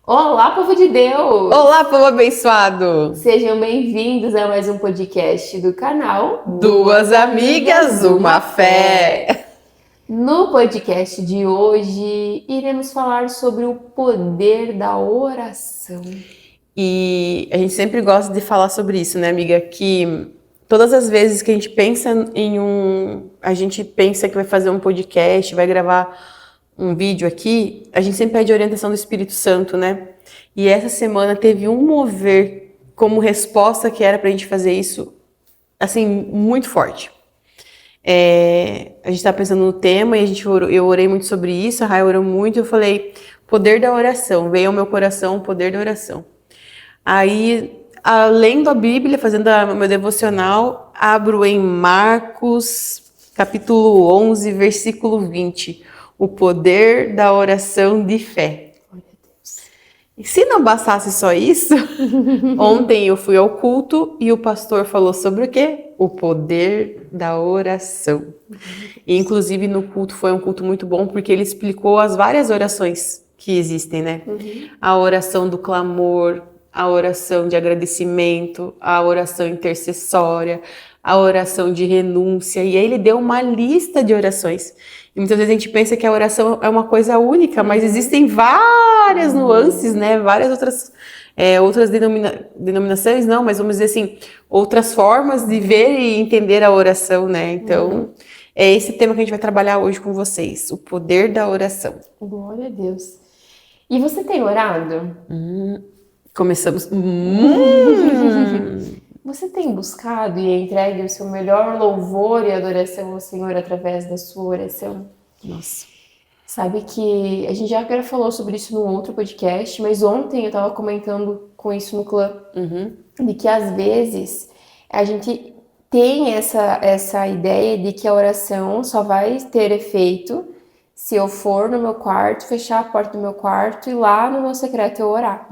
Olá, povo de Deus! Olá, povo abençoado! Sejam bem-vindos a mais um podcast do canal Duas amigas, uma fé. No podcast de hoje, iremos falar sobre o poder da oração. E a gente sempre gosta de falar sobre isso, né, amiga? Que todas as vezes que a gente pensa a gente pensa que vai fazer um podcast, vai gravar um vídeo aqui, a gente sempre pede orientação do Espírito Santo, né? E essa semana teve um mover como resposta que era pra gente fazer isso, assim, muito forte. A gente estava pensando no tema e eu orei muito sobre isso, a Raia orou muito, eu falei, poder da oração, veio ao meu coração o poder da oração. Aí, lendo a Bíblia, fazendo o meu devocional, abro em Marcos, capítulo 11, versículo 20, o poder da oração de fé. E se não bastasse só isso, ontem eu fui ao culto e o pastor falou sobre o quê? O poder da oração. E inclusive no culto foi um culto muito bom porque ele explicou as várias orações que existem, né? A oração do clamor, a oração de agradecimento, a oração intercessória, a oração de renúncia. E aí ele deu uma lista de orações. E muitas vezes a gente pensa que a oração é uma coisa única, mas existem várias nuances, né? Várias outras denominações, não, mas vamos dizer assim, outras formas de ver e entender a oração, né? Então, é esse tema que a gente vai trabalhar hoje com vocês, o poder da oração. Glória a Deus. E você tem orado? Começamos. Você tem buscado e entregue o seu melhor louvor e adoração ao Senhor através da sua oração? Nossa. Sabe que a gente já falou sobre isso num outro podcast, mas ontem eu estava comentando com isso no clã, de que às vezes a gente tem essa ideia de que a oração só vai ter efeito se eu for no meu quarto, fechar a porta do meu quarto e lá no meu secreto eu orar.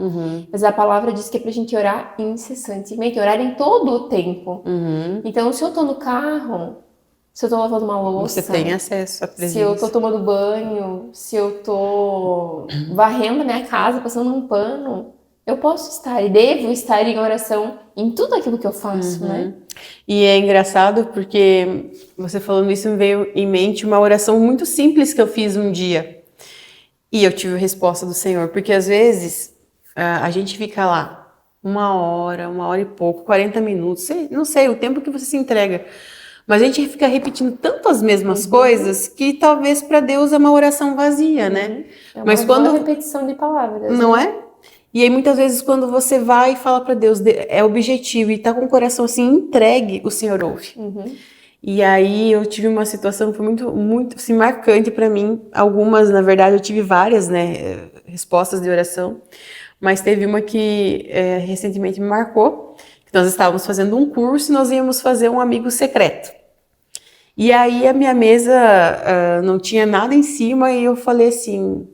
Mas a palavra diz que é pra gente orar incessantemente, orar em todo o tempo. Então, se eu tô no carro, se eu tô lavando uma louça, Você tem acesso à se presença. eu tô tomando banho, se eu tô varrendo a minha casa, passando um pano, eu posso estar e devo estar em oração em tudo aquilo que eu faço, né? E é engraçado porque você falando isso me veio em mente uma oração muito simples que eu fiz um dia. E eu tive a resposta do Senhor. Porque às vezes a gente fica lá 1 hora e pouco, 40 minutos, não sei, o tempo que você se entrega. Mas a gente fica repetindo tanto as mesmas coisas que talvez para Deus é uma oração vazia, né? É uma Mas boa repetição de palavras, não né? é? E aí muitas vezes quando você vai e fala para Deus, é objetivo e tá com o coração assim entregue, o Senhor ouve. E aí eu tive uma situação que foi muito assim, marcante para mim. Algumas, na verdade, eu tive várias, né, respostas de oração, mas teve uma que recentemente me marcou. Que nós estávamos fazendo um curso e nós íamos fazer um amigo secreto. E aí a minha mesa não tinha nada em cima e eu falei assim,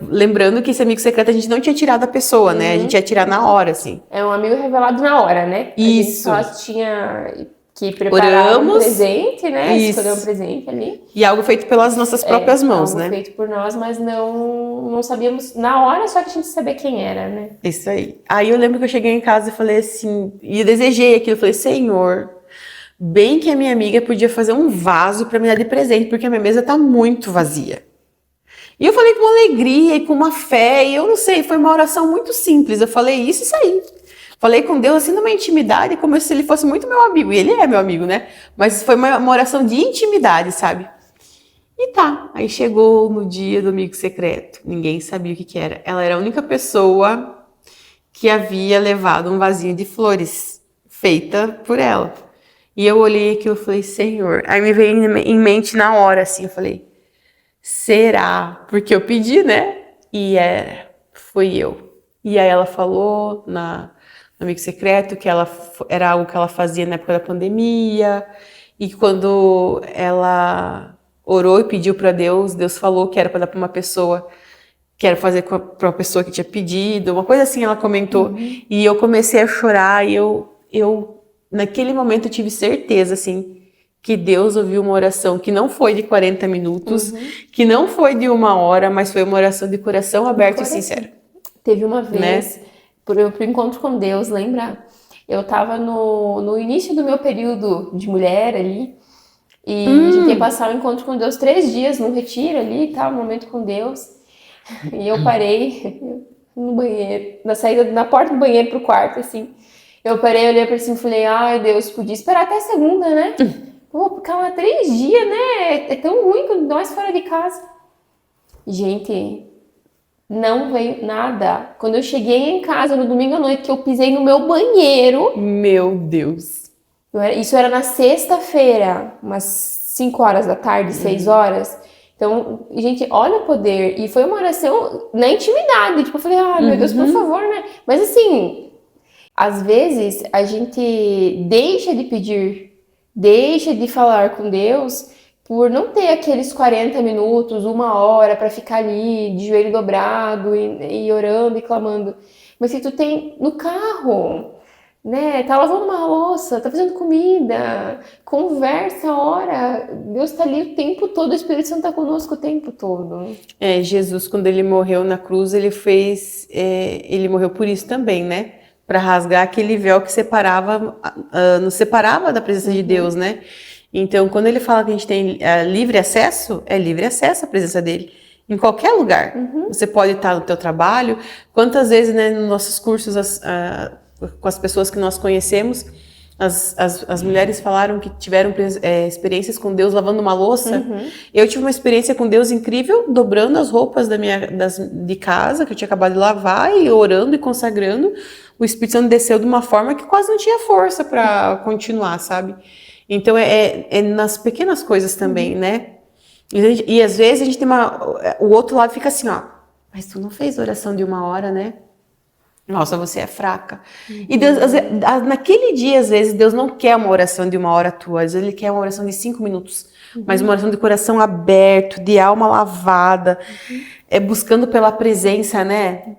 lembrando que esse amigo secreto a gente não tinha tirado a pessoa, né? A gente ia tirar na hora, assim. É um amigo revelado na hora, né? Isso. A gente só tinha que preparar um presente, né? Isso. Escolher um presente ali. E algo feito pelas nossas próprias mãos, algo né? feito por nós, mas não sabíamos na hora, só que a gente sabia quem era, né? Isso aí. Aí eu lembro que eu cheguei em casa e falei assim, e eu desejei aquilo, eu falei, Senhor, bem que a minha amiga podia fazer um vaso para me dar de presente, porque a minha mesa tá muito vazia. E eu falei com uma alegria e com uma fé, e eu não sei, foi uma oração muito simples. Eu falei isso e saí. Falei com Deus assim numa intimidade, como se ele fosse muito meu amigo. E ele é meu amigo, né? Mas foi uma oração de intimidade, sabe? E tá. Aí chegou no dia do amigo secreto. Ninguém sabia o que era. Ela era a única pessoa que havia levado um vasinho de flores feita por ela. E eu olhei aquilo e falei, Senhor. Aí me veio em mente na hora, assim, eu falei, será? Porque eu pedi, né? E foi eu. E aí ela falou no amigo secreto que era algo que ela fazia na época da pandemia. E quando ela orou e pediu para Deus, Deus falou que era para dar para uma pessoa, que era fazer para uma pessoa que tinha pedido, uma coisa assim ela comentou. E eu comecei a chorar e eu naquele momento eu tive certeza, assim, que Deus ouviu uma oração que não foi de 40 minutos, que não foi de 1 hora, mas foi uma oração de coração aberto e sincero. Teve uma vez, pro encontro com Deus, lembra? Eu tava no início do meu período de mulher ali, e a gente ia passar o encontro com Deus 3 dias num retiro ali, tá? Um momento com Deus. E eu parei no banheiro, na saída, na porta do banheiro pro quarto, assim. Eu parei, olhei pra cima e falei, ai Deus, podia esperar até segunda, né? Vou ficar lá 3 dias, né? É tão ruim quando nós fora de casa. Gente, não veio nada. Quando eu cheguei em casa no domingo à noite, que eu pisei no meu banheiro. Meu Deus. Isso era na sexta-feira, umas 5 horas da tarde, 6 horas. Então, gente, olha o poder. E foi uma oração na intimidade. Tipo, eu falei, ai meu Deus, por favor, né? Mas assim, às vezes a gente deixa de pedir, deixa de falar com Deus por não ter aqueles 40 minutos, 1 hora para ficar ali de joelho dobrado e orando e clamando. Mas se tu tem no carro, né, tá lavando uma louça, tá fazendo comida, conversa, ora, Deus tá ali o tempo todo, o Espírito Santo tá conosco o tempo todo. Jesus, quando ele morreu na cruz, ele morreu por isso também, né? Para rasgar aquele véu que nos separava da presença de Deus, né? Então, quando ele fala que a gente tem livre acesso, é livre acesso à presença dele. Em qualquer lugar. Você pode estar no teu trabalho. Quantas vezes, né, nos nossos cursos, com as pessoas que nós conhecemos, as mulheres falaram que tiveram experiências com Deus lavando uma louça. Eu tive uma experiência com Deus incrível, dobrando as roupas de casa, que eu tinha acabado de lavar, e orando e consagrando. O Espírito Santo desceu de uma forma que quase não tinha força para continuar, sabe? Então, é nas pequenas coisas também, né? E às vezes a gente tem o outro lado fica assim, ó, mas tu não fez oração de 1 hora, né? Nossa, você é fraca. E Deus, naquele dia, às vezes, Deus não quer uma oração de 1 hora tua, às vezes Ele quer uma oração de 5 minutos, mas uma oração de coração aberto, de alma lavada, buscando pela presença, né?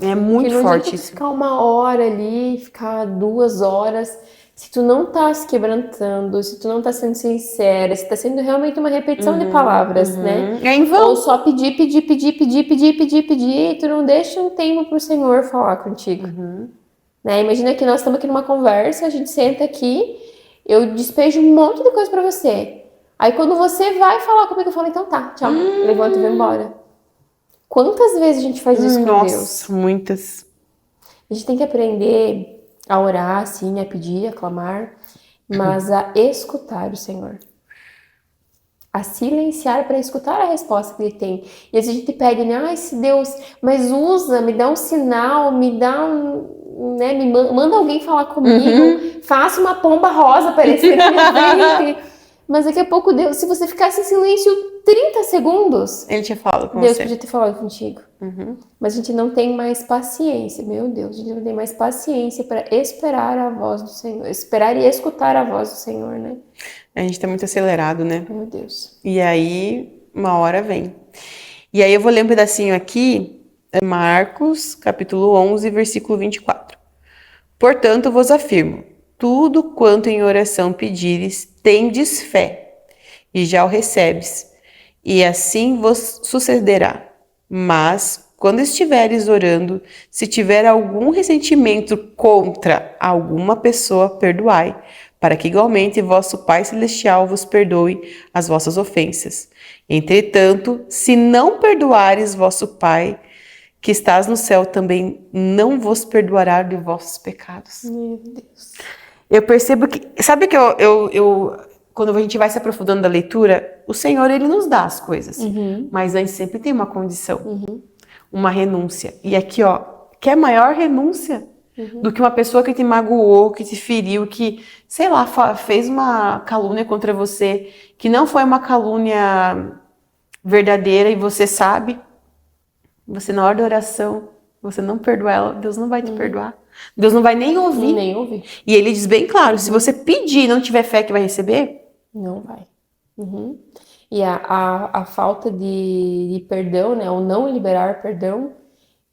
É muito forte isso. Ficar 1 hora ali, ficar 2 horas, se tu não tá se quebrantando, se tu não tá sendo sincera, se tá sendo realmente uma repetição de palavras, né? É em vão. Ou só pedir, e tu não deixa um tempo pro Senhor falar contigo. Né? Imagina que nós estamos aqui numa conversa, a gente senta aqui, eu despejo um monte de coisa pra você. Aí quando você vai falar comigo, eu falo, então tá, tchau, levanta e vai embora. Quantas vezes a gente faz isso com Deus? Nossa, muitas. A gente tem que aprender a orar, sim, a pedir, a clamar, mas a escutar o Senhor. A silenciar para escutar a resposta que Ele tem. E às vezes a gente pede, né? Ai, se Deus, mas usa, me dá um sinal, me dá né? Manda alguém falar comigo, faça uma pomba rosa aparecer na minha frente. Mas daqui a pouco, Deus, se você ficasse em silêncio 30 segundos, Ele tinha falado com Deus você. podia ter falado contigo. Mas a gente não tem mais paciência, meu Deus, a gente não tem mais paciência para esperar a voz do Senhor, esperar e escutar a voz do Senhor, né? A gente tá muito acelerado, né? Meu Deus. E aí, uma hora vem. E aí eu vou ler um pedacinho aqui, Marcos, capítulo 11, versículo 24. Portanto, vos afirmo, tudo quanto em oração pedires, tendes fé, e já o recebes, e assim vos sucederá. Mas, quando estiveres orando, se tiver algum ressentimento contra alguma pessoa, perdoai, para que igualmente vosso Pai Celestial vos perdoe as vossas ofensas. Entretanto, se não perdoares vosso Pai, que estás no céu, também não vos perdoará de vossos pecados. Meu Deus. Eu percebo que... Sabe que quando a gente vai se aprofundando da leitura, o Senhor, Ele nos dá as coisas. Mas a gente sempre tem uma condição. Uma renúncia. E aqui, ó, quer maior renúncia do que uma pessoa que te magoou, que te feriu, que, sei lá, fez uma calúnia contra você, que não foi uma calúnia verdadeira e você sabe, você na hora da oração, você não perdoa ela, Deus não vai te perdoar. Deus não vai nem ouvir. Nem ouvir. E Ele diz bem claro, se você pedir e não tiver fé que vai receber, não vai. E a falta de perdão, né, o não liberar perdão,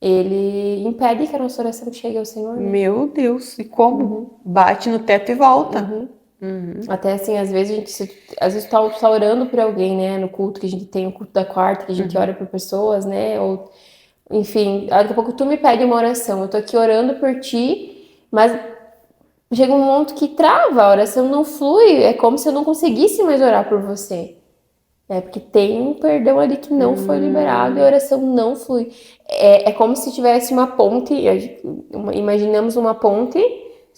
ele impede que a nossa oração chegue ao Senhor. Né? Meu Deus, e como? Bate no teto e volta. Até assim, às vezes às vezes tá orando por alguém, né, no culto que a gente tem, o culto da quarta, que a gente ora por pessoas, né, ou enfim, daqui a pouco tu me pede uma oração, eu tô aqui orando por ti, mas chega um momento que trava, a oração não flui, é como se eu não conseguisse mais orar por você. Porque tem um perdão ali que não foi liberado e a oração não flui. É como se tivesse uma ponte, imaginamos uma ponte,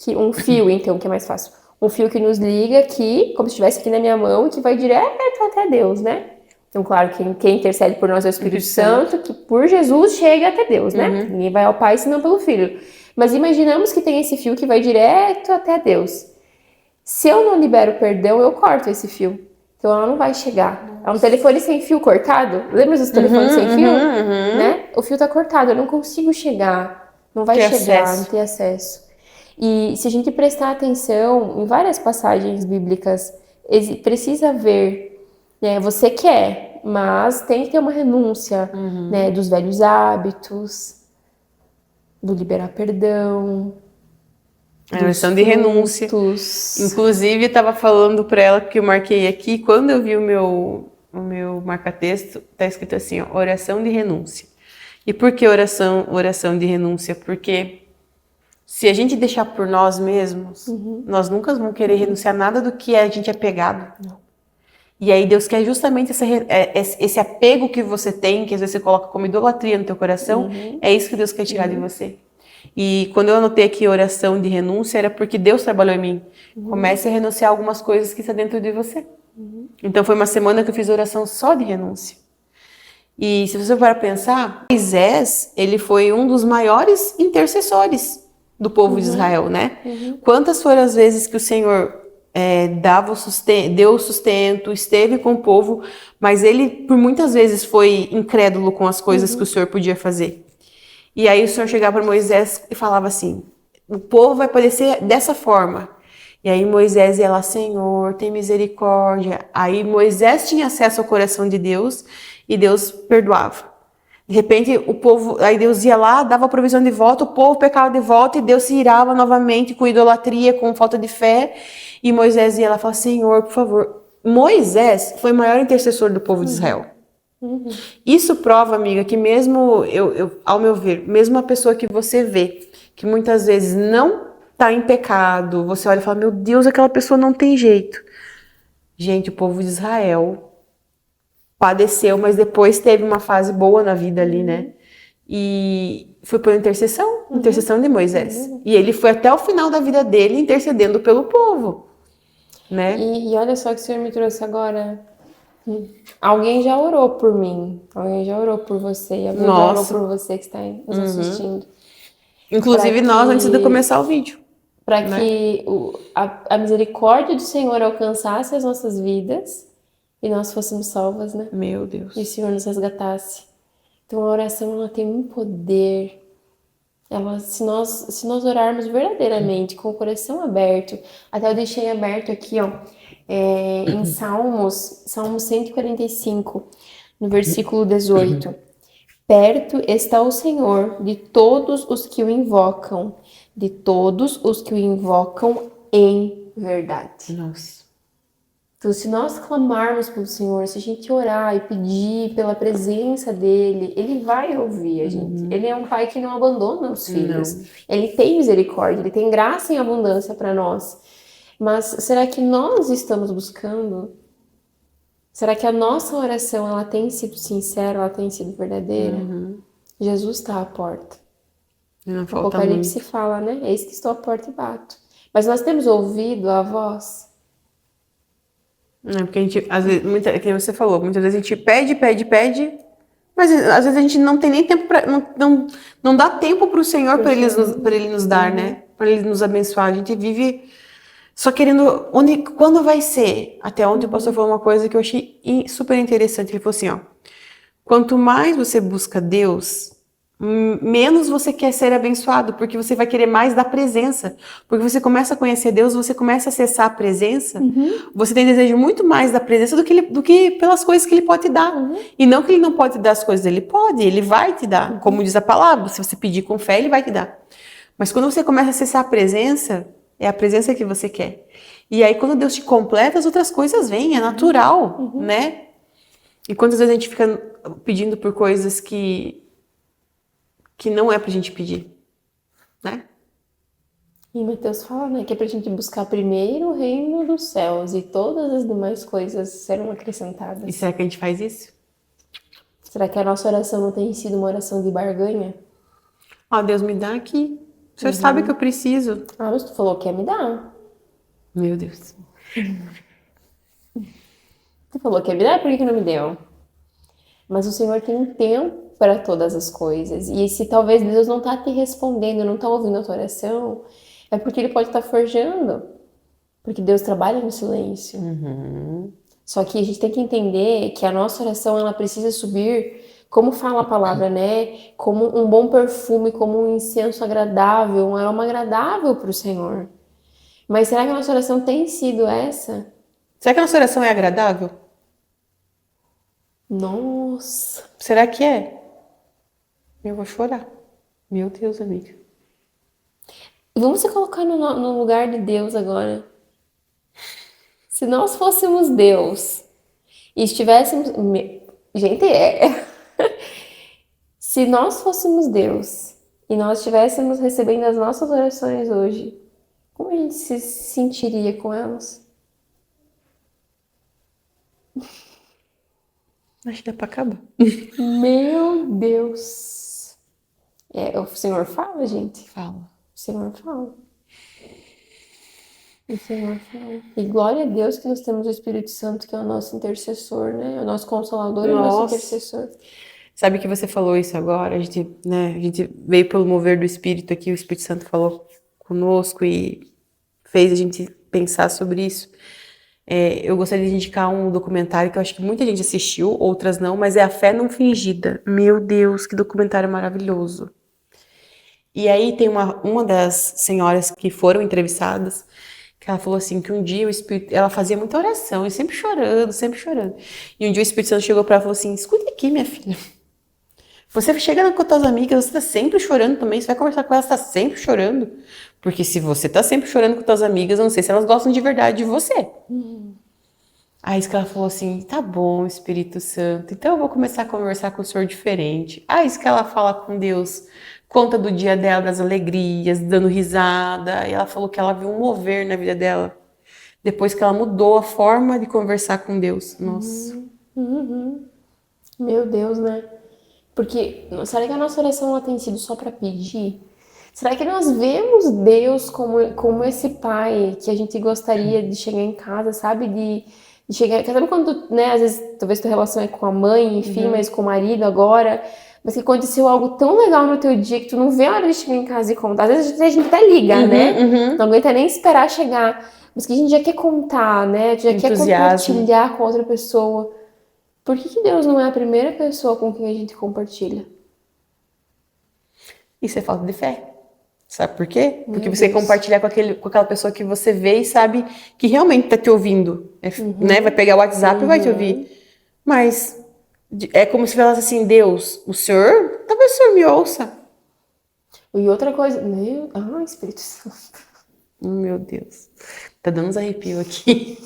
um fio, então, que é mais fácil. Um fio que nos liga aqui, como se estivesse aqui na minha mão, que vai direto até Deus, né? Então, claro, quem intercede por nós é o Espírito Santo, que por Jesus chega até Deus, né? Ninguém vai ao Pai senão pelo Filho. Mas imaginamos que tem esse fio que vai direto até Deus. Se eu não libero perdão, eu corto esse fio. Então ela não vai chegar. É um telefone sem fio cortado. Lembra dos telefones sem fio? Né? O fio tá cortado, eu não consigo chegar. Não vai chegar, não ter acesso. E se a gente prestar atenção em várias passagens bíblicas, precisa ver, né? Você quer, mas tem que ter uma renúncia, né? Dos velhos hábitos, do liberar perdão. A oração de renúncia. Inclusive, estava falando para ela que eu marquei aqui, quando eu vi o meu marca-texto, está escrito assim, ó, oração de renúncia. E por que oração de renúncia? Porque se a gente deixar por nós mesmos, nós nunca vamos querer renunciar nada do que a gente é pegado. Não. E aí Deus quer justamente esse apego que você tem, que às vezes você coloca como idolatria no teu coração, é isso que Deus quer tirar de você. E quando eu anotei aqui oração de renúncia, era porque Deus trabalhou em mim. Comece a renunciar a algumas coisas que estão dentro de você. Então foi uma semana que eu fiz oração só de renúncia. E se você for pensar, Moisés, ele foi um dos maiores intercessores do povo de Israel, né? Quantas foram as vezes que o Senhor deu o sustento, esteve com o povo, mas ele por muitas vezes foi incrédulo com as coisas que o Senhor podia fazer. E aí o Senhor chegava para Moisés e falava assim, o povo vai padecer dessa forma. E aí Moisés ia lá, Senhor, tem misericórdia. Aí Moisés tinha acesso ao coração de Deus e Deus perdoava. De repente o povo, aí Deus ia lá, dava a provisão de volta, o povo pecava de volta e Deus se irava novamente com idolatria, com falta de fé. E Moisés ia lá e falava, Senhor, por favor. Moisés foi o maior intercessor do povo de Israel. Isso prova, amiga, que mesmo, ao meu ver, mesmo a pessoa que você vê, que muitas vezes não está em pecado, você olha e fala, meu Deus, aquela pessoa não tem jeito. Gente, o povo de Israel padeceu, mas depois teve uma fase boa na vida ali, né? E foi por intercessão de Moisés. E ele foi até o final da vida dele intercedendo pelo povo, né? E olha só que o Senhor me trouxe agora. Alguém já orou por mim, alguém já orou por você, alguém já orou por você que está nos assistindo. Inclusive nós, antes de começar o vídeo. Para que a misericórdia do Senhor alcançasse as nossas vidas e nós fôssemos salvas, né? Meu Deus. E o Senhor nos resgatasse. Então a oração, ela tem um poder. Se nós orarmos verdadeiramente, com o coração aberto, até eu deixei aberto aqui, ó, em Salmo 145, no versículo 18. Perto está o Senhor de todos os que o invocam, de todos os que o invocam em verdade. Nossa. Então, se nós clamarmos pelo Senhor, se a gente orar e pedir pela presença dEle, Ele vai ouvir a gente. Ele é um Pai que não abandona os filhos. Ele tem misericórdia, Ele tem graça em abundância para nós. Mas será que nós estamos buscando? Será que a nossa oração ela tem sido sincera, ela tem sido verdadeira? Jesus está à porta. Não O falta Apocalipse muito. fala, né? Eis que estou à porta e bato. Mas nós temos ouvido a voz? Porque a gente, às vezes, como você falou, muitas vezes a gente pede, mas às vezes a gente não tem nem tempo para, não dá tempo para o Senhor para ele nos dar, né? Para ele nos abençoar. A gente vive só querendo, quando vai ser? Até ontem o pastor falou uma coisa que eu achei super interessante. Ele falou assim, ó, quanto mais você busca Deus, menos você quer ser abençoado, porque você vai querer mais da presença. Porque você começa a conhecer Deus, você começa a acessar a presença, você tem desejo muito mais da presença do que pelas coisas que Ele pode te dar. E não que Ele não pode te dar as coisas, Ele vai te dar. Como diz a palavra, se você pedir com fé, Ele vai te dar. Mas quando você começa a acessar a presença, é a presença que você quer. E aí quando Deus te completa, as outras coisas vêm, é natural, né? E quantas vezes a gente fica pedindo por coisas que que não é pra gente pedir, né? E Mateus fala, né, que é pra gente buscar primeiro o reino dos céus e todas as demais coisas serão acrescentadas. E será que a gente faz isso? Será que a nossa oração não tem sido uma oração de barganha? Deus me dá aqui. O Senhor sabe que eu preciso. Mas tu falou que ia me dar. Meu Deus. Tu falou que ia me dar, por que não me deu? Mas o Senhor tem um tempo para todas as coisas. E se talvez Deus não tá te respondendo, não tá ouvindo a tua oração, é porque Ele pode estar forjando. Porque Deus trabalha no silêncio. Só que a gente tem que entender que a nossa oração, ela precisa subir, como fala a palavra, né? Como um bom perfume, como um incenso agradável, um aroma agradável para o Senhor. Mas será que a nossa oração tem sido essa? Será que a nossa oração é agradável? Nossa! Será que é? Eu vou chorar. Meu Deus, amiga. E vamos se colocar no lugar de Deus agora. Se nós fôssemos Deus e estivéssemos. Gente, Se nós fôssemos Deus e nós estivéssemos recebendo as nossas orações hoje, como a gente se sentiria com elas? Acho que dá pra acabar. Meu Deus! O Senhor fala, gente? Fala. O Senhor fala. O Senhor fala. E glória a Deus que nós temos o Espírito Santo, que é o nosso intercessor, né? O nosso consolador e o nosso intercessor. Sabe que você falou isso agora? A gente veio pelo mover do Espírito aqui, o Espírito Santo falou conosco e fez a gente pensar sobre isso. Eu gostaria de indicar um documentário que eu acho que muita gente assistiu, outras não, mas é A Fé Não Fingida. Meu Deus, que documentário maravilhoso. E aí tem uma das senhoras que foram entrevistadas, que ela falou assim, que um dia o Espírito, ela fazia muita oração, e sempre chorando, sempre chorando. E um dia o Espírito Santo chegou para ela e falou assim, escuta aqui, minha filha. Você chega com as tuas amigas, você tá sempre chorando também, você vai conversar com elas, tá sempre chorando. Porque se você tá sempre chorando com tuas amigas, eu não sei se elas gostam de verdade de você. Aí isso que ela falou assim, tá bom, Espírito Santo, então eu vou começar a conversar com o Senhor diferente. Aí isso que ela fala com Deus, conta do dia dela, das alegrias, dando risada. E ela falou que ela viu um mover na vida dela, depois que ela mudou a forma de conversar com Deus. Nossa. Meu Deus, né? Porque será que a nossa oração ela tem sido só para pedir? Será que nós vemos Deus como esse pai que a gente gostaria de chegar em casa, sabe? De chegar, sabe quando, né, às vezes, talvez tua relação é com a mãe, enfim, mas com o marido agora, mas que aconteceu algo tão legal no teu dia que tu não vê a hora de chegar em casa e contar. Às vezes a gente até liga, né? Não aguenta nem esperar chegar, mas que a gente já quer contar, né? Já quer compartilhar com outra pessoa. Por que Deus não é a primeira pessoa com quem a gente compartilha? Isso é falta de fé. Sabe por quê? Porque você compartilhar com aquela pessoa que você vê e sabe que realmente tá te ouvindo. Né? Vai pegar o WhatsApp e vai te ouvir. Mas é como se falasse assim, Deus, talvez o Senhor me ouça. E outra coisa, Espírito Santo. Meu Deus. Tá dando uns arrepios aqui.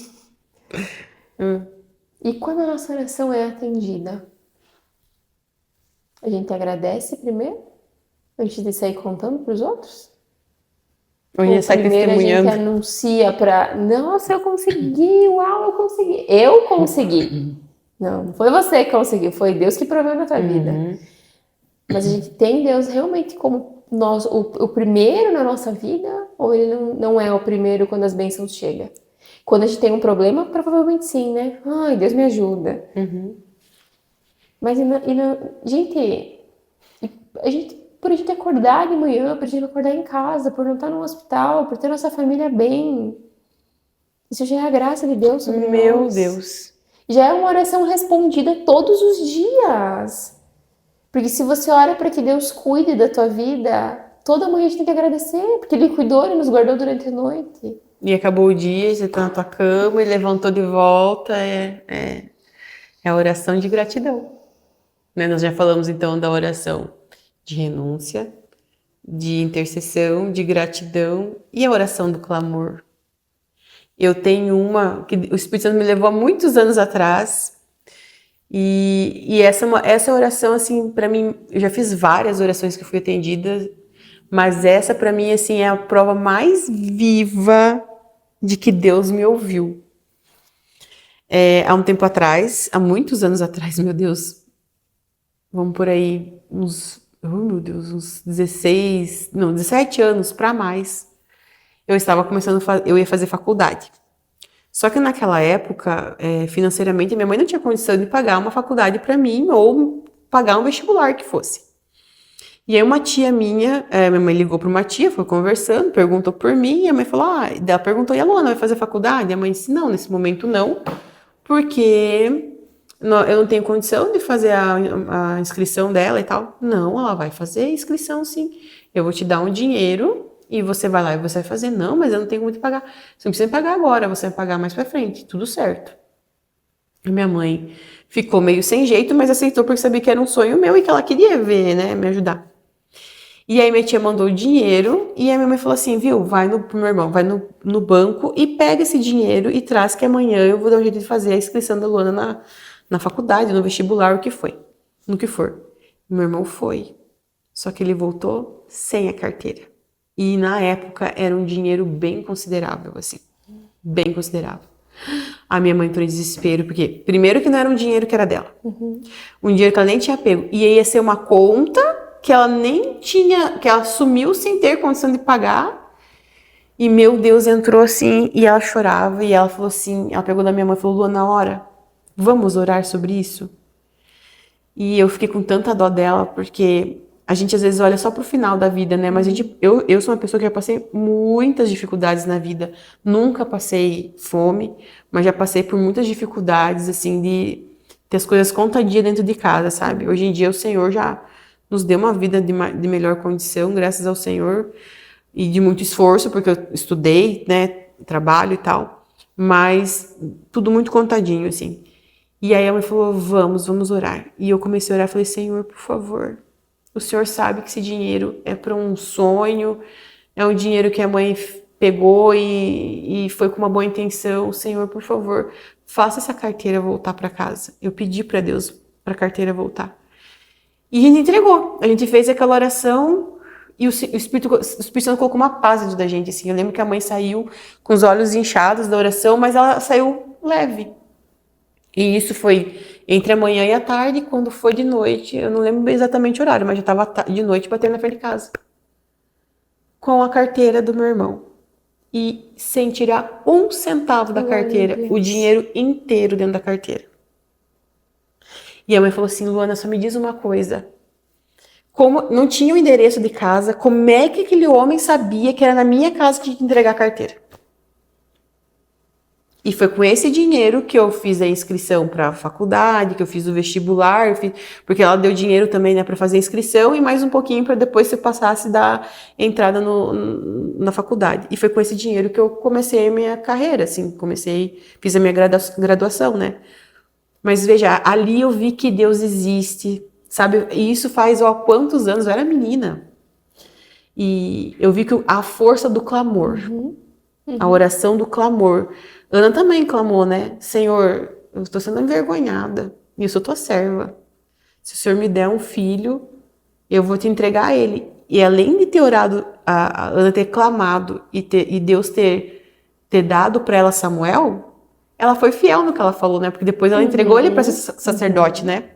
E quando a nossa oração é atendida? A gente agradece primeiro? Antes de sair contando para os outros? Ou a gente sai testemunhando? A gente anuncia para... Nossa, eu consegui! Uau, eu consegui! Eu consegui! Não foi você que conseguiu, foi Deus que proveu na tua vida. Mas a gente tem Deus realmente como o primeiro na nossa vida? Ou Ele não é o primeiro quando as bênçãos chegam? Quando a gente tem um problema, provavelmente sim, né? Ai, Deus me ajuda. Mas, gente, por a gente acordar de manhã, por a gente acordar em casa, por não estar no hospital, por ter nossa família bem, isso já é a graça de Deus sobre nós. Meu Deus. Já é uma oração respondida todos os dias. Porque se você ora para que Deus cuide da tua vida, toda manhã a gente tem que agradecer, porque Ele cuidou, Ele nos guardou durante a noite. E acabou o dia, você tá na tua cama e levantou de volta, é a oração de gratidão. Né? Nós já falamos então da oração de renúncia, de intercessão, de gratidão e a oração do clamor. Eu tenho uma que o Espírito Santo me levou há muitos anos atrás E essa oração, assim, pra mim, eu já fiz várias orações que eu fui atendida, mas essa pra mim, assim, é a prova mais viva de que Deus me ouviu. Há um tempo atrás, há muitos anos atrás, meu Deus, vamos por aí, uns 17 anos pra mais, eu estava começando, eu ia fazer faculdade. Só que naquela época, financeiramente, minha mãe não tinha condição de pagar uma faculdade pra mim ou pagar um vestibular que fosse. E aí uma tia minha mãe ligou para uma tia, foi conversando, perguntou por mim, e a mãe falou, ela perguntou, e a Luana vai fazer faculdade? E a mãe disse, não, nesse momento não, porque eu não tenho condição de fazer a inscrição dela e tal. Não, ela vai fazer a inscrição sim. Eu vou te dar um dinheiro e você vai lá e você vai fazer. Não, mas eu não tenho como te pagar. Você não precisa pagar agora, você vai pagar mais pra frente. Tudo certo. A minha mãe ficou meio sem jeito, mas aceitou porque sabia que era um sonho meu e que ela queria ver, né, me ajudar. E aí minha tia mandou o dinheiro e a minha mãe falou assim, viu, vai pro meu irmão, vai no banco e pega esse dinheiro e traz que amanhã eu vou dar um jeito de fazer a inscrição da Luana na faculdade, no vestibular, no que for. Meu irmão foi, só que ele voltou sem a carteira. E na época era um dinheiro bem considerável, assim, bem considerável. A minha mãe entrou em desespero, porque primeiro que não era um dinheiro que era dela, um dinheiro que ela nem tinha pego, e ia ser uma conta que ela nem tinha, que ela sumiu sem ter condição de pagar. E meu Deus, entrou assim e ela chorava e ela falou assim, ela pegou da minha mãe e falou, Luana, na hora, vamos orar sobre isso? E eu fiquei com tanta dó dela, porque a gente às vezes olha só pro final da vida, né? Mas eu sou uma pessoa que já passei muitas dificuldades na vida. Nunca passei fome, mas já passei por muitas dificuldades, assim, de ter as coisas contadinhas dentro de casa, sabe? Hoje em dia o Senhor já nos deu uma vida de melhor condição, graças ao Senhor, e de muito esforço, porque eu estudei, né, trabalho e tal, mas tudo muito contadinho, assim. E aí a mãe falou, vamos orar. E eu comecei a orar, falei, Senhor, por favor, o Senhor sabe que esse dinheiro é para um sonho, é um dinheiro que a mãe pegou e foi com uma boa intenção. Senhor, por favor, faça essa carteira voltar para casa. Eu pedi para Deus para a carteira voltar. E a gente entregou. A gente fez aquela oração e o Espírito Santo colocou uma paz dentro da gente. Assim. Eu lembro que a mãe saiu com os olhos inchados da oração, mas ela saiu leve. E isso foi entre a manhã e a tarde. Quando foi de noite, eu não lembro exatamente o horário, mas já estava de noite batendo na frente de casa. Com a carteira do meu irmão. E sem tirar um centavo da carteira, o dinheiro inteiro dentro da carteira. E a mãe falou assim, Luana, só me diz uma coisa. Como não tinha o endereço de casa, como é que aquele homem sabia que era na minha casa que tinha que entregar a carteira? E foi com esse dinheiro que eu fiz a inscrição para a faculdade, que eu fiz o vestibular, porque ela deu dinheiro também, né, para fazer a inscrição e mais um pouquinho para depois se eu passasse da entrada na faculdade. E foi com esse dinheiro que eu comecei a minha carreira, assim, fiz a minha graduação, né? Mas veja, ali eu vi que Deus existe, sabe? E isso faz, quantos anos? Eu era menina. E eu vi que a força do clamor, a oração do clamor. Ana também clamou, né? Senhor, eu estou sendo envergonhada. E eu sou tua serva. Se o Senhor me der um filho, eu vou te entregar a ele. E além de ter orado, a Ana ter clamado e Deus ter dado para ela Samuel, ela foi fiel no que ela falou, né? Porque depois ela entregou ele para ser sacerdote, né?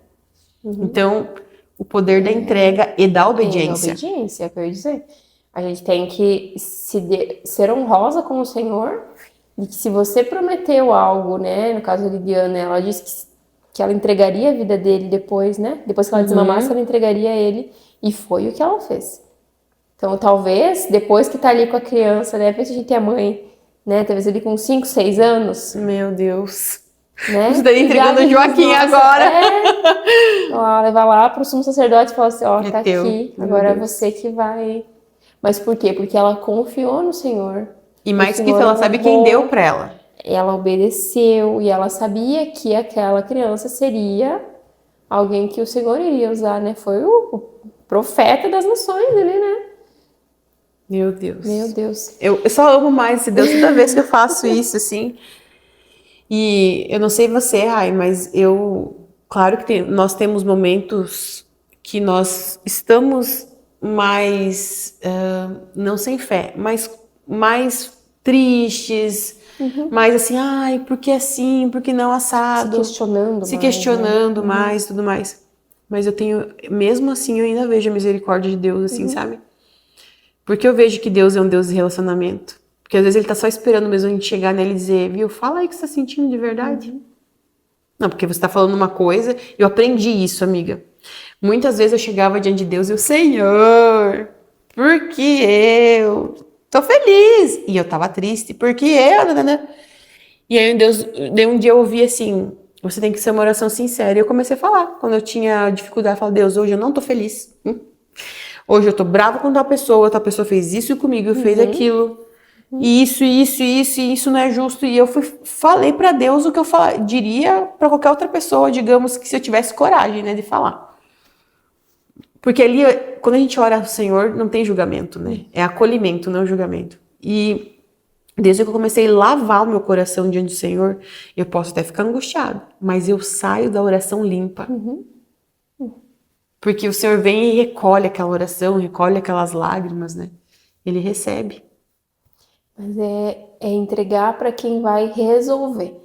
Então, o poder da entrega e da obediência. Da obediência, quer dizer. A gente tem que ser honrosa com o Senhor, e que se você prometeu algo, né? No caso da Lidiana, ela disse que ela entregaria a vida dele depois, né? Depois que ela desmamasse, ela entregaria a ele. E foi o que ela fez. Então, talvez, depois que tá ali com a criança, né? Às vezes a gente tem a mãe, né? Talvez ele com 5, 6 anos. Meu Deus. Né? Você tá entregando o Joaquim agora. Levar lá pro sumo sacerdote e falar assim, tá teu. aqui, agora é você que vai. Mas por quê? Porque ela confiou no Senhor. E mais que isso, ela sabe quem deu pra ela. Ela obedeceu e ela sabia que aquela criança seria alguém que o Senhor iria usar, né? Foi o profeta das nações ali, né? Meu Deus. Meu Deus. Eu só amo mais esse Deus toda vez que eu faço isso, assim. E eu não sei você, Rai, mas eu Claro que nós temos momentos que nós estamos mais, não sem fé, mas mais tristes, mais assim, ai, por que assim, por que não assado? Se questionando mais, tudo mais. Mas eu tenho, mesmo assim, eu ainda vejo a misericórdia de Deus, assim, sabe? Porque eu vejo que Deus é um Deus de relacionamento. Porque às vezes ele tá só esperando mesmo a gente chegar nele e dizer, viu, fala aí o que você tá sentindo de verdade. Não, porque você tá falando uma coisa, eu aprendi isso, amiga. Muitas vezes eu chegava diante de Deus e eu, Senhor, por que eu tô feliz? E eu tava triste, porque eu... Nanana. E aí Deus, daí um dia eu ouvi assim, você tem que ser uma oração sincera. E eu comecei a falar, quando eu tinha dificuldade, eu falava, Deus, hoje eu não tô feliz. Hoje eu tô brava com tal pessoa fez isso comigo, fez aquilo. E isso não é justo. E eu falei pra Deus o que eu diria pra qualquer outra pessoa, digamos que se eu tivesse coragem, né, de falar. Porque ali, quando a gente ora ao Senhor, não tem julgamento, né? É acolhimento, não julgamento. E desde que eu comecei a lavar o meu coração diante do Senhor, eu posso até ficar angustiado, mas eu saio da oração limpa. Porque o Senhor vem e recolhe aquela oração, recolhe aquelas lágrimas, né? Ele recebe. Mas é entregar para quem vai resolver.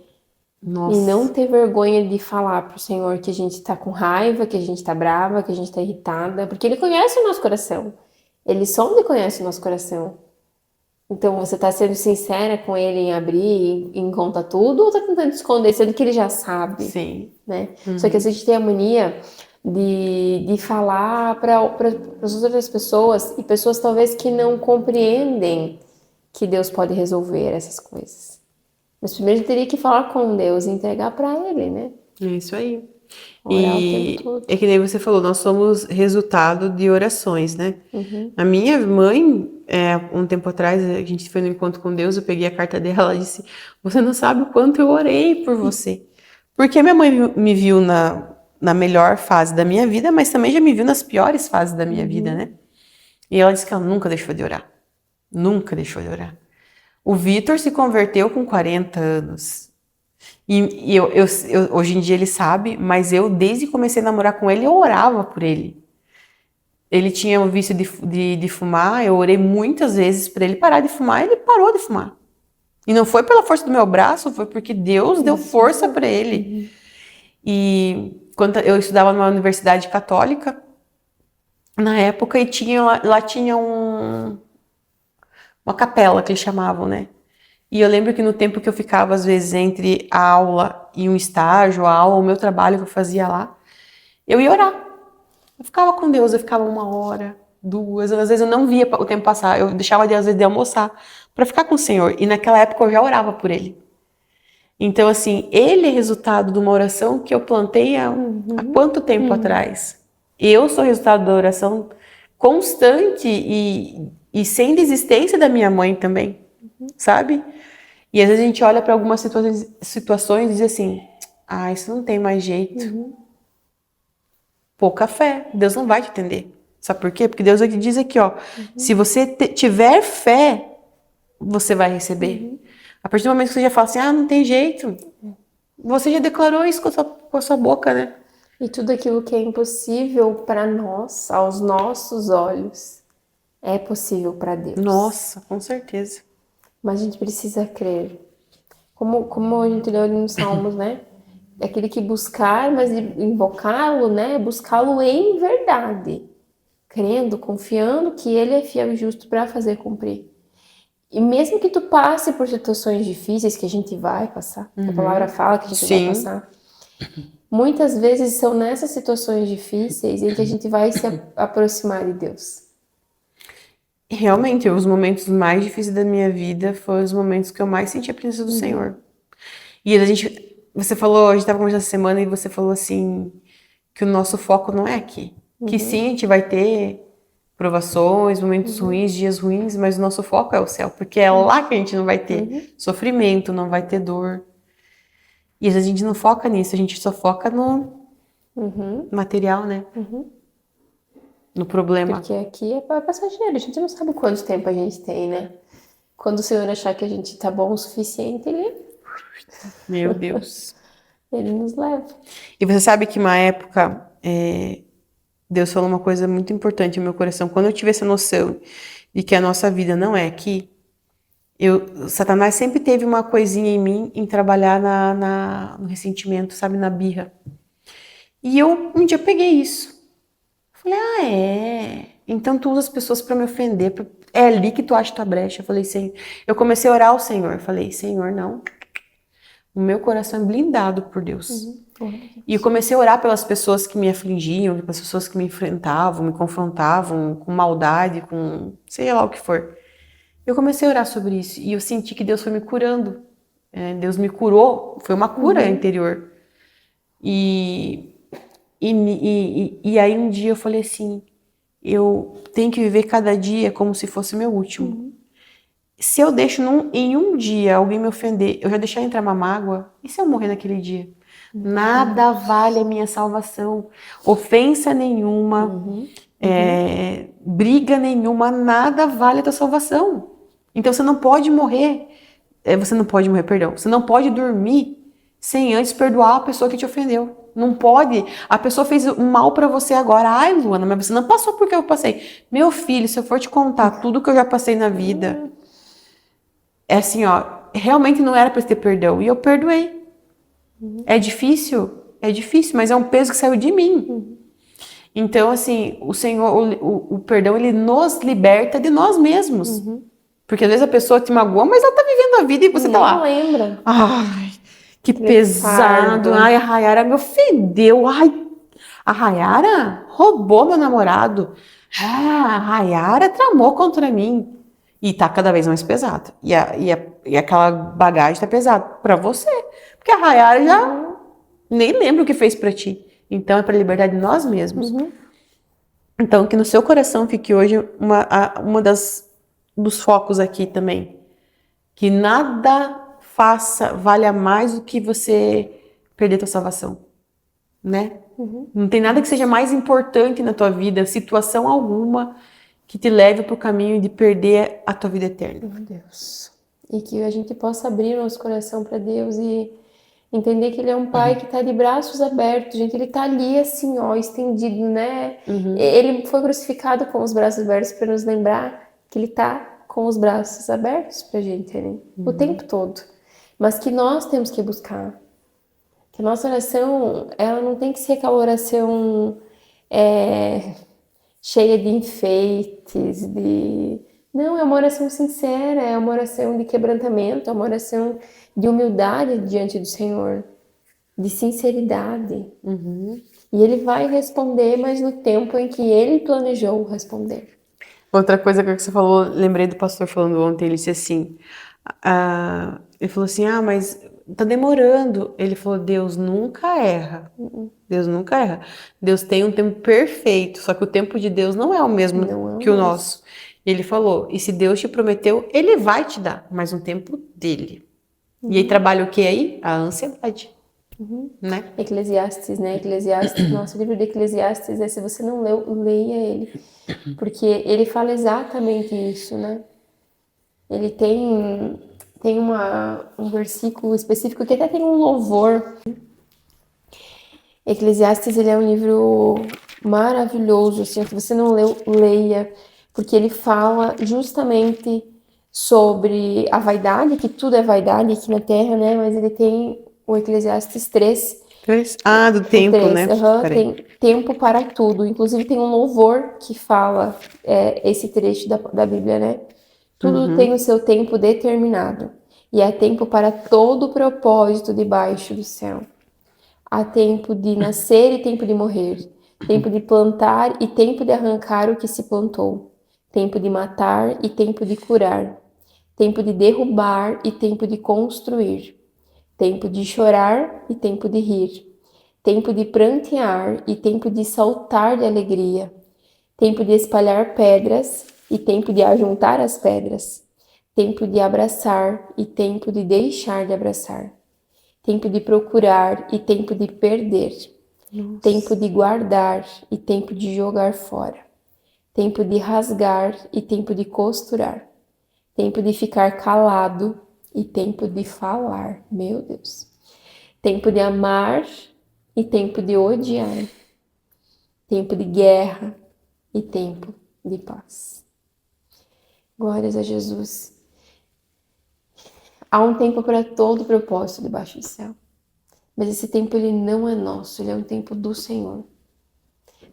Nossa. E não ter vergonha de falar pro Senhor que a gente tá com raiva, que a gente tá brava, que a gente tá irritada, porque Ele conhece o nosso coração. Ele sonda e conhece o nosso coração. Então, você tá sendo sincera com Ele em abrir, em contar tudo, ou tá tentando esconder, sendo que Ele já sabe? Sim. Né? Só que a gente tem a mania de falar para as outras pessoas, e pessoas talvez que não compreendem que Deus pode resolver essas coisas. Mas primeiro teria que falar com Deus e entregar para Ele, né? É isso aí. Orar o tempo todo. É que nem você falou, nós somos resultado de orações, né? A minha mãe, um tempo atrás, a gente foi no encontro com Deus, eu peguei a carta dela, ela disse, você não sabe o quanto eu orei por você. Porque minha mãe me viu na melhor fase da minha vida, mas também já me viu nas piores fases da minha vida, né? E ela disse que ela nunca deixou de orar. Nunca deixou de orar. O Vitor se converteu com 40 anos. E hoje em dia ele sabe, mas eu, desde que comecei a namorar com ele, eu orava por ele. Ele tinha o vício de fumar, eu orei muitas vezes para ele parar de fumar, e ele parou de fumar. E não foi pela força do meu braço, foi porque Deus deu força para ele. E quando eu estudava numa universidade católica, na época, e lá tinha uma capela que eles chamavam, né? E eu lembro que no tempo que eu ficava, às vezes, entre a aula e um estágio, a aula, o meu trabalho que eu fazia lá, eu ia orar. Eu ficava com Deus, eu ficava 1 hora, 2, às vezes eu não via o tempo passar, eu deixava às vezes de almoçar para ficar com o Senhor. E naquela época eu já orava por ele. Então, assim, ele é resultado de uma oração que eu plantei há quanto tempo atrás? Eu sou resultado da oração constante e sem desistência da minha mãe também, sabe? E às vezes a gente olha para algumas situações e diz assim, isso não tem mais jeito. Pouca fé, Deus não vai te atender. Sabe por quê? Porque Deus diz aqui, ó, se você tiver fé, você vai receber. A partir do momento que você já fala assim, não tem jeito, você já declarou isso com a sua boca, né? E tudo aquilo que é impossível para nós, aos nossos olhos, é possível para Deus. Nossa, com certeza. Mas a gente precisa crer. Como a gente leu ali nos Salmos, né? Aquele que buscar, mas invocá-lo, né? Buscá-lo em verdade. Crendo, confiando que Ele é fiel e justo para fazer cumprir. E mesmo que tu passe por situações difíceis, que a gente vai passar, a palavra fala que a gente vai passar, muitas vezes são nessas situações difíceis em que a gente vai se aproximar de Deus. Realmente, os momentos mais difíceis da minha vida foram os momentos que eu mais senti a presença do Senhor. E você falou, a gente estava conversando essa semana e você falou assim, que o nosso foco não é aqui. Que sim, a gente vai ter provações, momentos ruins, dias ruins, mas o nosso foco é o céu, porque é lá que a gente não vai ter sofrimento, não vai ter dor. E às vezes a gente não foca nisso, a gente só foca no material, né? No problema. Porque aqui é passageiro, a gente não sabe quanto tempo a gente tem, né? Quando o Senhor achar que a gente tá bom o suficiente, Ele... Meu Deus. Ele nos leva. E você sabe que uma época, Deus falou uma coisa muito importante no meu coração. Quando eu tive essa noção de que a nossa vida não é aqui, Satanás sempre teve uma coisinha em mim em trabalhar no ressentimento, sabe, na birra. E eu um dia peguei isso. Falei, então tu usa as pessoas para me ofender, é ali que tu acha tua brecha. Eu falei, Senhor, eu comecei a orar ao Senhor. Eu falei, Senhor, não. O meu coração é blindado por Deus. E eu comecei a orar pelas pessoas que me afligiam, pelas pessoas que me enfrentavam, me confrontavam com maldade, com sei lá o que for. Eu comecei a orar sobre isso e eu senti que Deus foi me curando. Deus me curou, foi uma cura interior. E aí um dia eu falei assim, eu tenho que viver cada dia como se fosse meu último. Se eu deixo em um dia alguém me ofender, eu já deixar entrar uma mágoa, e se eu morrer naquele dia? Nada vale a minha salvação. Ofensa nenhuma, briga nenhuma, nada vale a tua salvação. Então você não pode morrer, perdão, você não pode dormir sem antes perdoar a pessoa que te ofendeu. Não pode. A pessoa fez um mal pra você agora. Ai, Luana, mas você não passou porque eu passei. Meu filho, se eu for te contar tudo que eu já passei na vida, é assim, ó, realmente não era pra ter perdão. E eu perdoei. É difícil, mas é um peso que saiu de mim. Então, assim, o Senhor, o perdão, ele nos liberta de nós mesmos. Porque às vezes a pessoa te magoa, mas ela tá vivendo a vida e você tá lá. Não lembra. Ai, que pesado. Ai, a Rayara me ofendeu. Ai, a Rayara roubou meu namorado. A Rayara tramou contra mim. E tá cada vez mais pesado. E aquela bagagem tá pesada pra você. Porque a Rayara já nem lembra o que fez pra ti. Então é pra libertar de nós mesmos. Então que no seu coração fique hoje uma dos focos aqui também. Que nada valha mais do que você perder tua salvação. Né? Não tem nada que seja mais importante na tua vida, situação alguma, que te leve para o caminho de perder a tua vida eterna. Meu Deus. E que a gente possa abrir o nosso coração para Deus e entender que Ele é um Pai que está de braços abertos, gente. Ele está ali assim, ó, estendido, né? Ele foi crucificado com os braços abertos para nos lembrar que Ele está com os braços abertos pra gente, né? O tempo todo. Mas que nós temos que buscar. Que a nossa oração, ela não tem que ser aquela oração cheia de enfeites, Não, é uma oração sincera, é uma oração de quebrantamento, é uma oração de humildade diante do Senhor, de sinceridade. E Ele vai responder, mas no tempo em que Ele planejou responder. Outra coisa que você falou, lembrei do pastor falando ontem, ele disse assim, ele falou assim, mas tá demorando. Ele falou, Deus nunca erra. Deus nunca erra. Deus tem um tempo perfeito, só que o tempo de Deus não é o mesmo que o nosso. E ele falou, e se Deus te prometeu, Ele vai te dar, mas no tempo dele. E aí trabalha o que aí? A ansiedade. Né? Eclesiastes, né? Nosso livro de Eclesiastes, se você não leu, leia ele. Porque ele fala exatamente isso, né? Ele tem um versículo específico que até tem um louvor. Eclesiastes, ele é um livro maravilhoso, assim, se você não leu, leia, porque ele fala justamente sobre a vaidade, que tudo é vaidade aqui na Terra, né? Mas ele tem o Eclesiastes 3. Do tempo, 3, né? Tem tempo para tudo. Inclusive tem um louvor que fala esse trecho da Bíblia, né? Tudo tem o seu tempo determinado. E há tempo para todo propósito debaixo do céu. Há tempo de nascer e tempo de morrer. Tempo de plantar e tempo de arrancar o que se plantou. Tempo de matar e tempo de curar. Tempo de derrubar e tempo de construir. Tempo de chorar e tempo de rir. Tempo de prantear e tempo de saltar de alegria. Tempo de espalhar pedras e tempo de ajuntar as pedras. Tempo de abraçar e tempo de deixar de abraçar. Tempo de procurar e tempo de perder. Nossa. Tempo de guardar e tempo de jogar fora. Tempo de rasgar e tempo de costurar. Tempo de ficar calado e tempo de falar. Meu Deus. Tempo de amar e tempo de odiar. Tempo de guerra e tempo de paz. Glórias a Jesus. Há um tempo para todo propósito debaixo do céu. Mas esse tempo ele não é nosso, ele é um tempo do Senhor.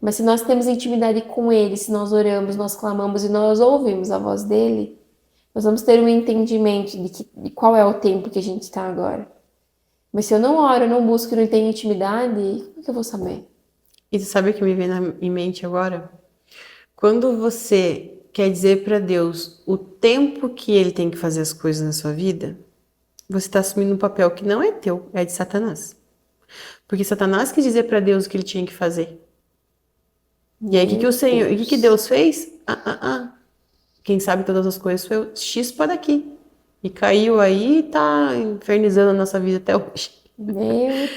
Mas se nós temos intimidade com Ele, se nós oramos, nós clamamos e nós ouvimos a voz dEle, nós vamos ter um entendimento de qual é o tempo que a gente está agora. Mas se eu não oro, não busco e não tenho intimidade, como que eu vou saber? E você sabe o que me vem em mente agora? Quando você quer dizer para Deus o tempo que Ele tem que fazer as coisas na sua vida, você está assumindo um papel que não é teu, é de Satanás. Porque Satanás quis dizer para Deus o que Ele tinha que fazer. E aí, o que Deus fez? Quem sabe todas as coisas foi o X para daqui. E caiu aí e tá infernizando a nossa vida até hoje. Meu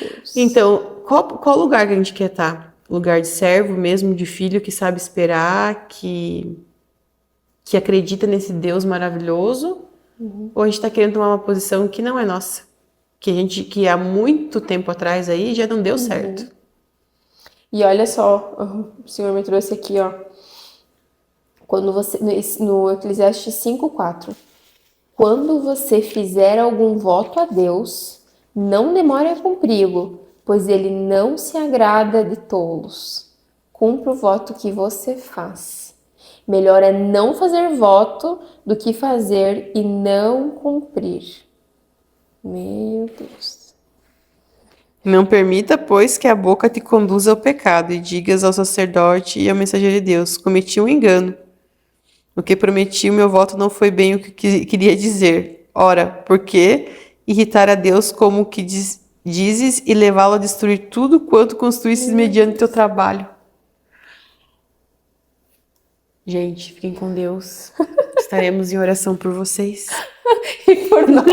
Deus. Então, qual lugar que a gente quer estar? Lugar de servo mesmo, de filho que sabe esperar, que acredita nesse Deus maravilhoso? Ou a gente está querendo tomar uma posição que não é nossa? Que há muito tempo atrás aí já não deu certo. E olha só, o Senhor me trouxe aqui, ó. Quando você, no Eclesiastes 5:4. Quando você fizer algum voto a Deus, não demore a cumpri-lo, pois ele não se agrada de tolos. Cumpra o voto que você faz. Melhor é não fazer voto do que fazer e não cumprir. Meu Deus. Não permita, pois, que a boca te conduza ao pecado e digas ao sacerdote e ao mensageiro de Deus: cometi um engano. O que prometi, o meu voto não foi bem o que queria dizer. Ora, por que irritar a Deus como o que dizes e levá-lo a destruir tudo quanto construísses mediante teu trabalho? Gente, fiquem com Deus. Estaremos em oração por vocês. E por nós.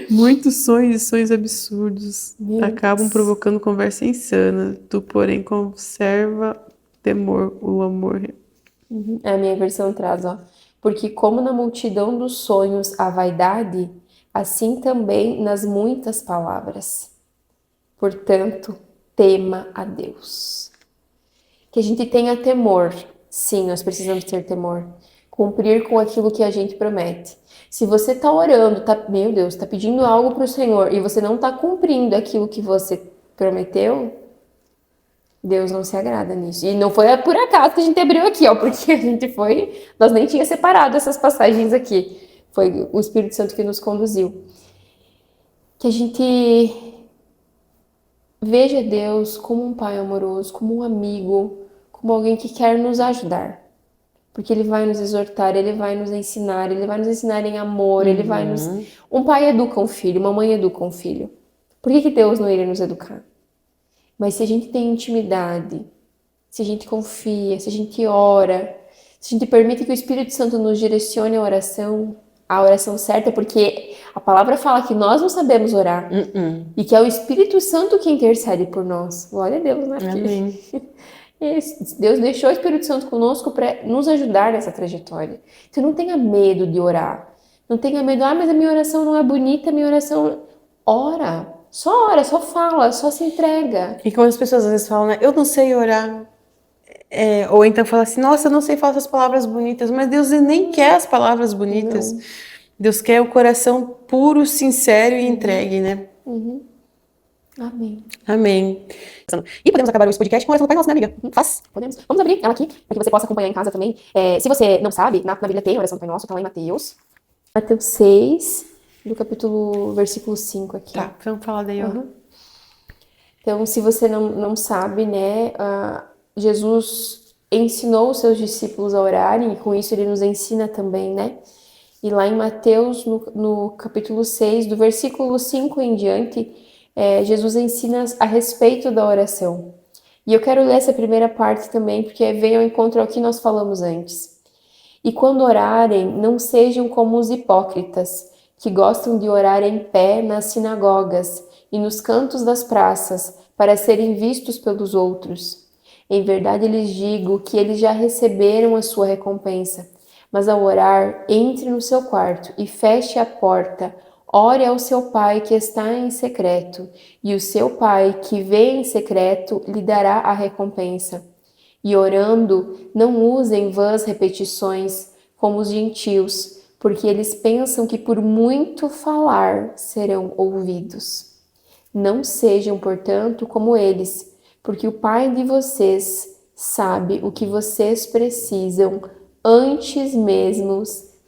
Muitos sonhos absurdos acabam provocando conversa insana. Tu, porém, conserva temor, o amor. A minha versão traz, ó. Porque como na multidão dos sonhos há vaidade, assim também nas muitas palavras. Portanto, tema a Deus. Que a gente tenha temor. Sim, nós precisamos ter temor. Cumprir com aquilo que a gente promete. Se você tá orando, meu Deus, tá pedindo algo pro Senhor e você não tá cumprindo aquilo que você prometeu, Deus não se agrada nisso. E não foi por acaso que a gente abriu aqui, ó, porque a gente nós nem tinha separado essas passagens aqui. Foi o Espírito Santo que nos conduziu. Que a gente veja Deus como um pai amoroso, como um amigo, como alguém que quer nos ajudar. Porque Ele vai nos exortar, Ele vai nos ensinar em amor, Ele vai nos... Um pai educa um filho, uma mãe educa um filho. Por que Deus não iria nos educar? Mas se a gente tem intimidade, se a gente confia, se a gente ora, se a gente permite que o Espírito Santo nos direcione a oração certa, porque a palavra fala que nós não sabemos orar e que é o Espírito Santo que intercede por nós. Glória a Deus, né? Amém. Deus deixou o Espírito Santo conosco para nos ajudar nessa trajetória. Então não tenha medo de orar. Não tenha medo, mas a minha oração não é bonita, a minha oração... Ora, só fala, só se entrega. E como as pessoas às vezes falam, né? Eu não sei orar. Ou então fala assim, nossa, eu não sei falar essas palavras bonitas. Mas Deus nem quer as palavras bonitas. Não. Deus quer o coração puro, sincero e entregue, né? Amém. Amém. E podemos acabar esse podcast com a oração do Pai Nosso, né, amiga? Faz? Podemos. Vamos abrir ela aqui, para que você possa acompanhar em casa também. Se você não sabe, na Bíblia tem a oração do Pai Nosso, tá lá em Mateus. Mateus 6, versículo 5 aqui. Tá, vamos falar daí, ó. Então, se você não sabe, né, Jesus ensinou os seus discípulos a orarem, e com isso Ele nos ensina também, né? E lá em Mateus, no capítulo 6, do versículo 5 em diante, Jesus ensina a respeito da oração. E eu quero ler essa primeira parte também, porque vem ao encontro ao que nós falamos antes. E quando orarem, não sejam como os hipócritas, que gostam de orar em pé nas sinagogas e nos cantos das praças, para serem vistos pelos outros. Em verdade lhes digo que eles já receberam a sua recompensa. Mas ao orar, entre no seu quarto e feche a porta, Ore ao seu Pai que está em secreto, e o seu Pai que vê em secreto lhe dará a recompensa. E orando, não usem vãs repetições como os gentios, porque eles pensam que por muito falar serão ouvidos. Não sejam, portanto, como eles, porque o Pai de vocês sabe o que vocês precisam antes mesmo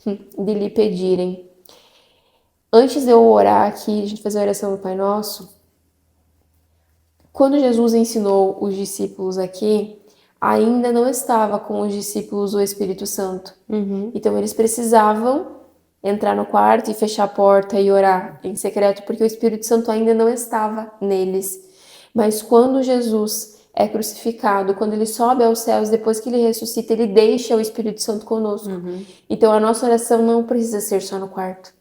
de lhe pedirem. Antes de eu orar aqui, a gente fazer a oração do Pai Nosso, quando Jesus ensinou os discípulos aqui, ainda não estava com os discípulos o Espírito Santo. Então eles precisavam entrar no quarto e fechar a porta e orar em secreto, porque o Espírito Santo ainda não estava neles. Mas quando Jesus é crucificado, quando ele sobe aos céus, depois que ele ressuscita, ele deixa o Espírito Santo conosco. Então a nossa oração não precisa ser só no quarto.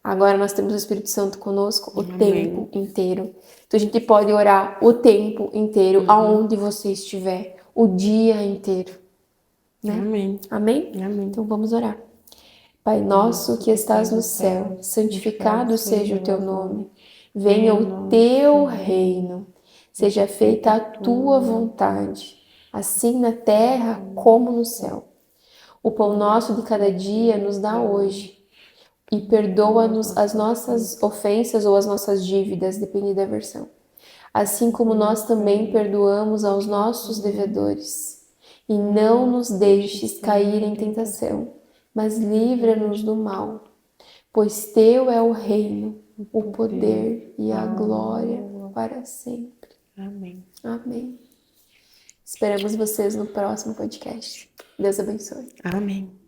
Agora nós temos o Espírito Santo conosco o tempo inteiro. Então a gente pode orar o tempo inteiro, aonde você estiver, o dia inteiro. Né? Amém. Amém? Amém. Então vamos orar. Pai nosso que estás no céu, santificado seja o teu nome. Venha o teu reino. Seja feita a tua vontade, assim na terra como no céu. O pão nosso de cada dia nos dá hoje. E perdoa-nos as nossas ofensas ou as nossas dívidas, depende da versão. Assim como nós também perdoamos aos nossos devedores. E não nos deixes cair em tentação, mas livra-nos do mal. Pois teu é o reino, o poder e a glória para sempre. Amém. Amém. Esperamos vocês no próximo podcast. Deus abençoe. Amém.